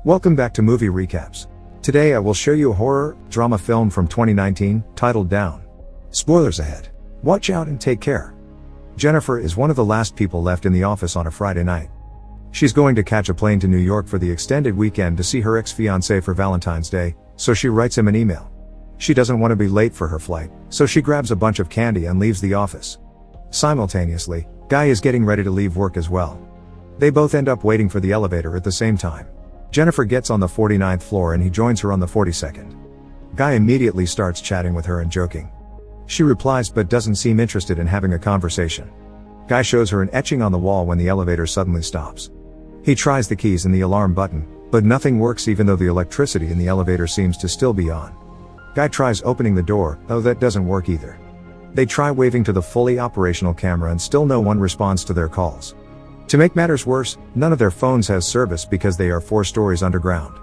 Welcome back to Movie Recaps. Today I will show you a horror drama film from 2019, titled Down. Spoilers ahead. Watch out and take care. Jennifer is one of the last people left in the office on a Friday night. She's going to catch a plane to New York for the extended weekend to see her ex-fiancé for Valentine's Day, so she writes him an email. She doesn't want to be late for her flight, so she grabs a bunch of candy and leaves the office. Simultaneously, Guy is getting ready to leave work as well. They both end up waiting for the elevator at the same time. Jennifer gets on the 49th floor and he joins her on the 42nd. Guy immediately starts chatting with her and joking. She replies but doesn't seem interested in having a conversation. Guy shows her an etching on the wall when the elevator suddenly stops. He tries the keys and the alarm button, but nothing works even though the electricity in the elevator seems to still be on. Guy tries opening the door, though that doesn't work either. They try waving to the fully operational camera and still no one responds to their calls. To make matters worse, none of their phones has service because they are 4 stories underground.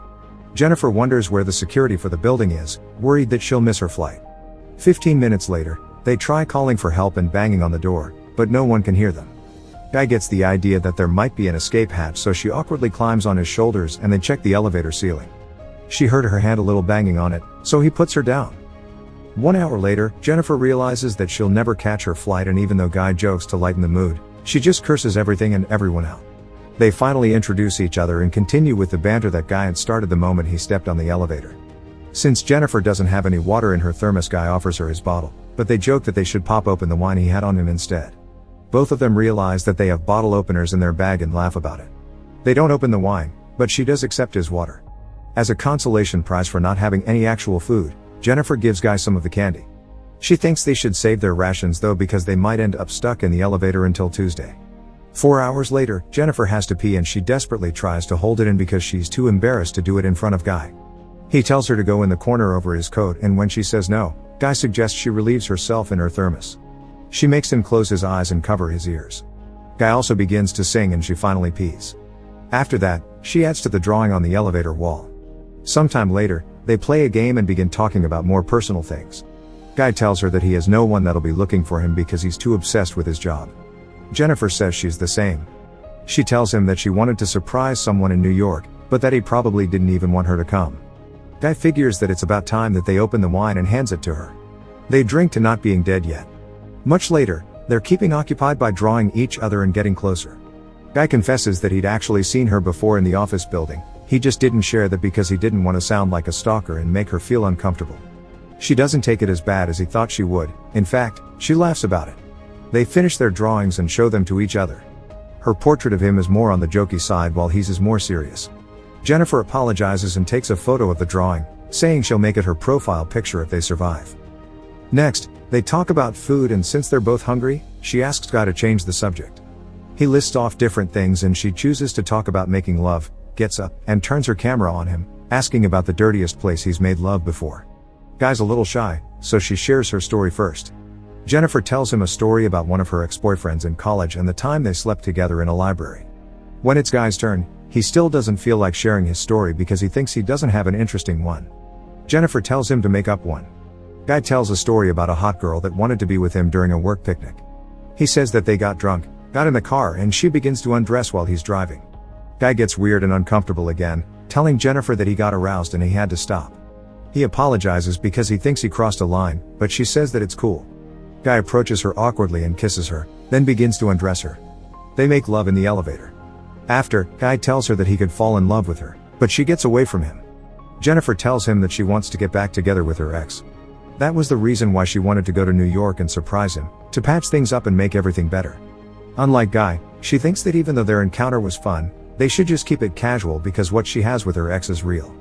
Jennifer wonders where the security for the building is, worried that she'll miss her flight. 15 minutes later, they try calling for help and banging on the door, but no one can hear them. Guy gets the idea that there might be an escape hatch, so she awkwardly climbs on his shoulders and they check the elevator ceiling. She heard her hand a little banging on it, so he puts her down. 1 hour later, Jennifer realizes that she'll never catch her flight, and even though Guy jokes to lighten the mood, she just curses everything and everyone out. They finally introduce each other and continue with the banter that Guy had started the moment he stepped on the elevator. Since Jennifer doesn't have any water in her thermos, Guy offers her his bottle, but they joke that they should pop open the wine he had on him instead. Both of them realize that they have bottle openers in their bag and laugh about it. They don't open the wine, but she does accept his water. As a consolation prize for not having any actual food, Jennifer gives Guy some of the candy. She thinks they should save their rations though because they might end up stuck in the elevator until Tuesday. 4 hours later, Jennifer has to pee and she desperately tries to hold it in because she's too embarrassed to do it in front of Guy. He tells her to go in the corner over his coat, and when she says no, Guy suggests she relieves herself in her thermos. She makes him close his eyes and cover his ears. Guy also begins to sing and she finally pees. After that, she adds to the drawing on the elevator wall. Sometime later, they play a game and begin talking about more personal things. Guy tells her that he has no one that'll be looking for him because he's too obsessed with his job. Jennifer says she's the same. She tells him that she wanted to surprise someone in New York, but that he probably didn't even want her to come. Guy figures that it's about time that they open the wine and hands it to her. They drink to not being dead yet. Much later, they're keeping occupied by drawing each other and getting closer. Guy confesses that he'd actually seen her before in the office building. He just didn't share that because he didn't want to sound like a stalker and make her feel uncomfortable. She doesn't take it as bad as he thought she would. In fact, she laughs about it. They finish their drawings and show them to each other. Her portrait of him is more on the jokey side while his is more serious. Jennifer apologizes and takes a photo of the drawing, saying she'll make it her profile picture if they survive. Next, they talk about food, and since they're both hungry, she asks Guy to change the subject. He lists off different things and she chooses to talk about making love, gets up, and turns her camera on him, asking about the dirtiest place he's made love before. Guy's a little shy, so she shares her story first. Jennifer tells him a story about one of her ex-boyfriends in college and the time they slept together in a library. When it's Guy's turn, he still doesn't feel like sharing his story because he thinks he doesn't have an interesting one. Jennifer tells him to make up one. Guy tells a story about a hot girl that wanted to be with him during a work picnic. He says that they got drunk, got in the car, and she begins to undress while he's driving. Guy gets weird and uncomfortable again, telling Jennifer that he got aroused and he had to stop. He apologizes because he thinks he crossed a line, but she says that it's cool. Guy approaches her awkwardly and kisses her, then begins to undress her. They make love in the elevator. After, Guy tells her that he could fall in love with her, but she gets away from him. Jennifer tells him that she wants to get back together with her ex. That was the reason why she wanted to go to New York and surprise him, to patch things up and make everything better. Unlike Guy, she thinks that even though their encounter was fun, they should just keep it casual because what she has with her ex is real.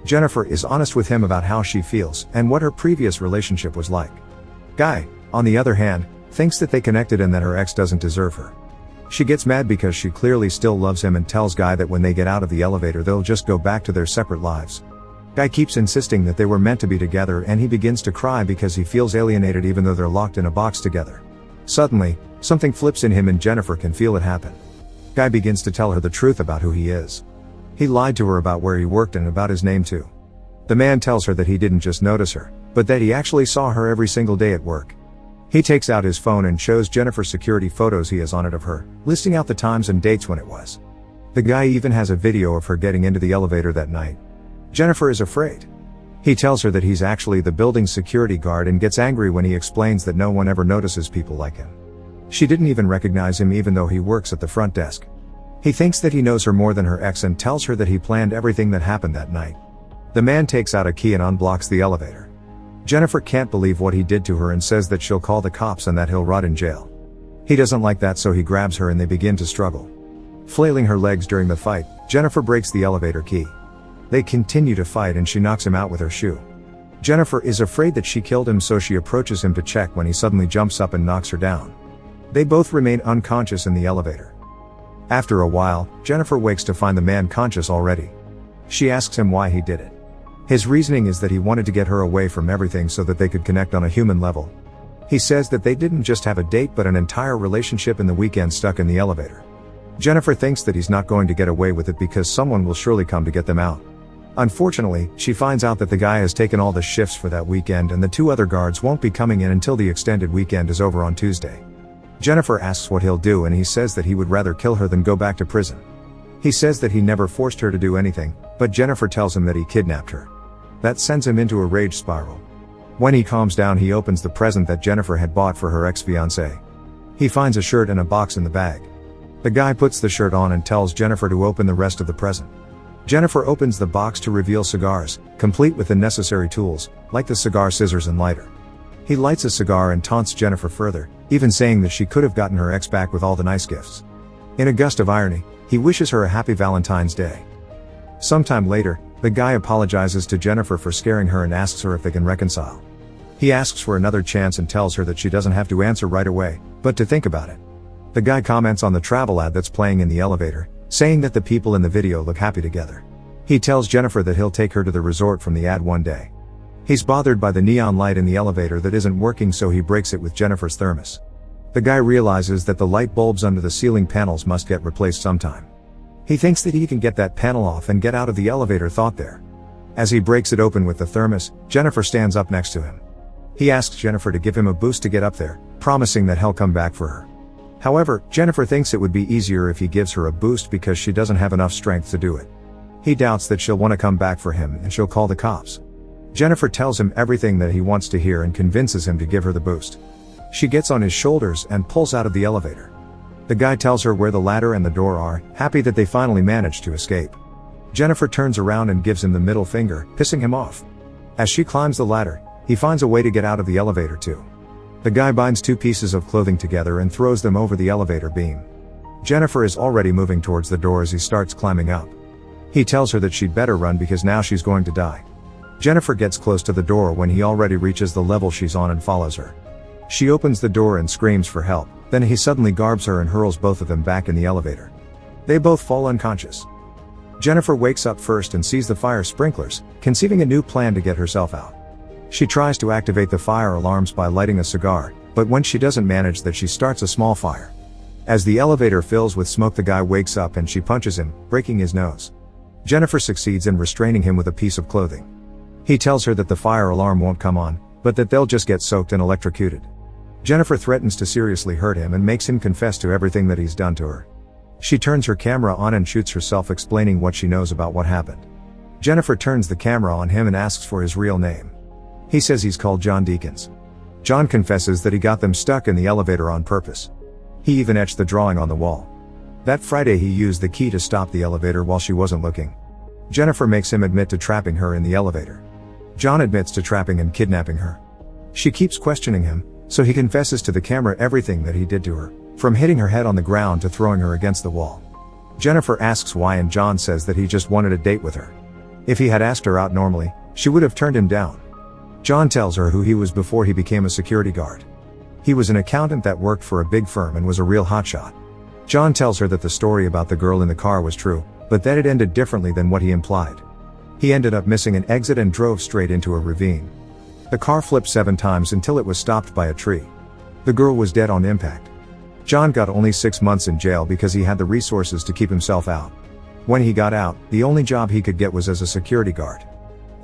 Jennifer is honest with him about how she feels and what her previous relationship was like. Guy, on the other hand, thinks that they connected and that her ex doesn't deserve her. She gets mad because she clearly still loves him and tells Guy that when they get out of the elevator they'll just go back to their separate lives. Guy keeps insisting that they were meant to be together and he begins to cry because he feels alienated even though they're locked in a box together. Suddenly, something flips in him and Jennifer can feel it happen. Guy begins to tell her the truth about who he is. He lied to her about where he worked and about his name too. The man tells her that he didn't just notice her, but that he actually saw her every single day at work. He takes out his phone and shows Jennifer security photos he has on it of her, listing out the times and dates when it was. The guy even has a video of her getting into the elevator that night. Jennifer is afraid. He tells her that he's actually the building's security guard and gets angry when he explains that no one ever notices people like him. She didn't even recognize him even though he works at the front desk. He thinks that he knows her more than her ex and tells her that he planned everything that happened that night. The man takes out a key and unblocks the elevator. Jennifer can't believe what he did to her and says that she'll call the cops and that he'll rot in jail. He doesn't like that, so he grabs her and they begin to struggle. Flailing her legs during the fight, Jennifer breaks the elevator key. They continue to fight and she knocks him out with her shoe. Jennifer is afraid that she killed him, so she approaches him to check when he suddenly jumps up and knocks her down. They both remain unconscious in the elevator. After a while, Jennifer wakes to find the man conscious already. She asks him why he did it. His reasoning is that he wanted to get her away from everything so that they could connect on a human level. He says that they didn't just have a date but an entire relationship in the weekend stuck in the elevator. Jennifer thinks that he's not going to get away with it because someone will surely come to get them out. Unfortunately, she finds out that the guy has taken all the shifts for that weekend and the 2 other guards won't be coming in until the extended weekend is over on Tuesday. Jennifer asks what he'll do and he says that he would rather kill her than go back to prison. He says that he never forced her to do anything, but Jennifer tells him that he kidnapped her. That sends him into a rage spiral. When he calms down, he opens the present that Jennifer had bought for her ex-fiancé. He finds a shirt and a box in the bag. The guy puts the shirt on and tells Jennifer to open the rest of the present. Jennifer opens the box to reveal cigars, complete with the necessary tools, like the cigar scissors and lighter. He lights a cigar and taunts Jennifer further, even saying that she could have gotten her ex back with all the nice gifts. In a gust of irony, he wishes her a happy Valentine's Day. Sometime later, the guy apologizes to Jennifer for scaring her and asks her if they can reconcile. He asks for another chance and tells her that she doesn't have to answer right away, but to think about it. The guy comments on the travel ad that's playing in the elevator, saying that the people in the video look happy together. He tells Jennifer that he'll take her to the resort from the ad one day. He's bothered by the neon light in the elevator that isn't working, so he breaks it with Jennifer's thermos. The guy realizes that the light bulbs under the ceiling panels must get replaced sometime. He thinks that he can get that panel off and get out of the elevator thought there. As he breaks it open with the thermos, Jennifer stands up next to him. He asks Jennifer to give him a boost to get up there, promising that he'll come back for her. However, Jennifer thinks it would be easier if he gives her a boost because she doesn't have enough strength to do it. He doubts that she'll want to come back for him and she'll call the cops. Jennifer tells him everything that he wants to hear and convinces him to give her the boost. She gets on his shoulders and pulls out of the elevator. The guy tells her where the ladder and the door are, happy that they finally managed to escape. Jennifer turns around and gives him the middle finger, pissing him off. As she climbs the ladder, he finds a way to get out of the elevator too. The guy binds 2 pieces of clothing together and throws them over the elevator beam. Jennifer is already moving towards the door as he starts climbing up. He tells her that she'd better run because now she's going to die. Jennifer gets close to the door when he already reaches the level she's on and follows her. She opens the door and screams for help, then he suddenly garbs her and hurls both of them back in the elevator. They both fall unconscious. Jennifer wakes up first and sees the fire sprinklers, conceiving a new plan to get herself out. She tries to activate the fire alarms by lighting a cigar, but when she doesn't manage that, she starts a small fire. As the elevator fills with smoke, the guy wakes up and she punches him, breaking his nose. Jennifer succeeds in restraining him with a piece of clothing. He tells her that the fire alarm won't come on, but that they'll just get soaked and electrocuted. Jennifer threatens to seriously hurt him and makes him confess to everything that he's done to her. She turns her camera on and shoots herself, explaining what she knows about what happened. Jennifer turns the camera on him and asks for his real name. He says he's called John Deacons. John confesses that he got them stuck in the elevator on purpose. He even etched the drawing on the wall. That Friday he used the key to stop the elevator while she wasn't looking. Jennifer makes him admit to trapping her in the elevator. John admits to trapping and kidnapping her. She keeps questioning him, so he confesses to the camera everything that he did to her, from hitting her head on the ground to throwing her against the wall. Jennifer asks why and John says that he just wanted a date with her. If he had asked her out normally, she would have turned him down. John tells her who he was before he became a security guard. He was an accountant that worked for a big firm and was a real hotshot. John tells her that the story about the girl in the car was true, but that it ended differently than what he implied. He ended up missing an exit and drove straight into a ravine. The car flipped 7 times until it was stopped by a tree. The girl was dead on impact. John got only 6 months in jail because he had the resources to keep himself out. When he got out, the only job he could get was as a security guard.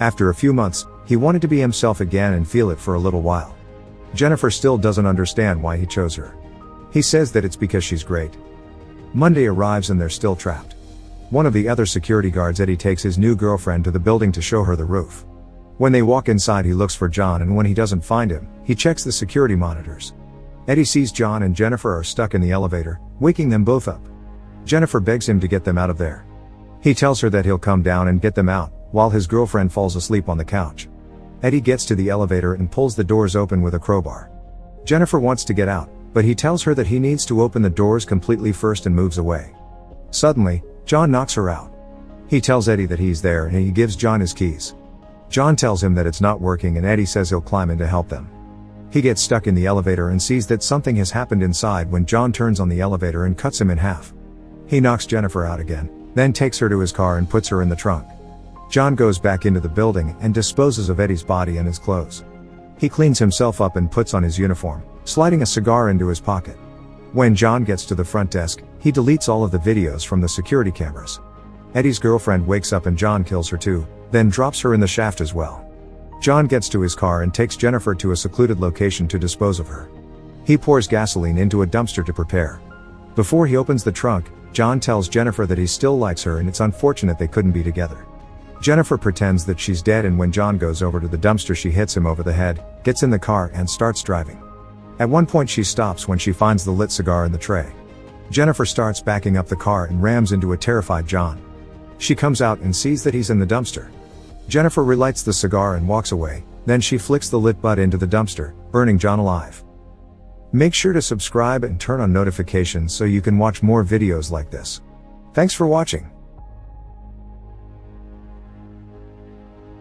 After a few months, he wanted to be himself again and feel it for a little while. Jennifer still doesn't understand why he chose her. He says that it's because she's great. Monday arrives and they're still trapped. One of the other security guards, Eddie, takes his new girlfriend to the building to show her the roof. When they walk inside, he looks for John, and when he doesn't find him, he checks the security monitors. Eddie sees John and Jennifer are stuck in the elevator, waking them both up. Jennifer begs him to get them out of there. He tells her that he'll come down and get them out, while his girlfriend falls asleep on the couch. Eddie gets to the elevator and pulls the doors open with a crowbar. Jennifer wants to get out, but he tells her that he needs to open the doors completely first and moves away. Suddenly, John knocks her out. He tells Eddie that he's there and he gives John his keys. John tells him that it's not working and Eddie says he'll climb in to help them. He gets stuck in the elevator and sees that something has happened inside when John turns on the elevator and cuts him in half. He knocks Jennifer out again, then takes her to his car and puts her in the trunk. John goes back into the building and disposes of Eddie's body and his clothes. He cleans himself up and puts on his uniform, sliding a cigar into his pocket. When John gets to the front desk, he deletes all of the videos from the security cameras. Eddie's girlfriend wakes up and John kills her too, then drops her in the shaft as well. John gets to his car and takes Jennifer to a secluded location to dispose of her. He pours gasoline into a dumpster to prepare. Before he opens the trunk, John tells Jennifer that he still likes her and it's unfortunate they couldn't be together. Jennifer pretends that she's dead, and when John goes over to the dumpster, she hits him over the head, gets in the car and starts driving. At one point she stops when she finds the lit cigar in the tray. Jennifer starts backing up the car and rams into a terrified John. She comes out and sees that he's in the dumpster. Jennifer relights the cigar and walks away, then she flicks the lit butt into the dumpster, burning John alive. Make sure to subscribe and turn on notifications so you can watch more videos like this. Thanks for watching.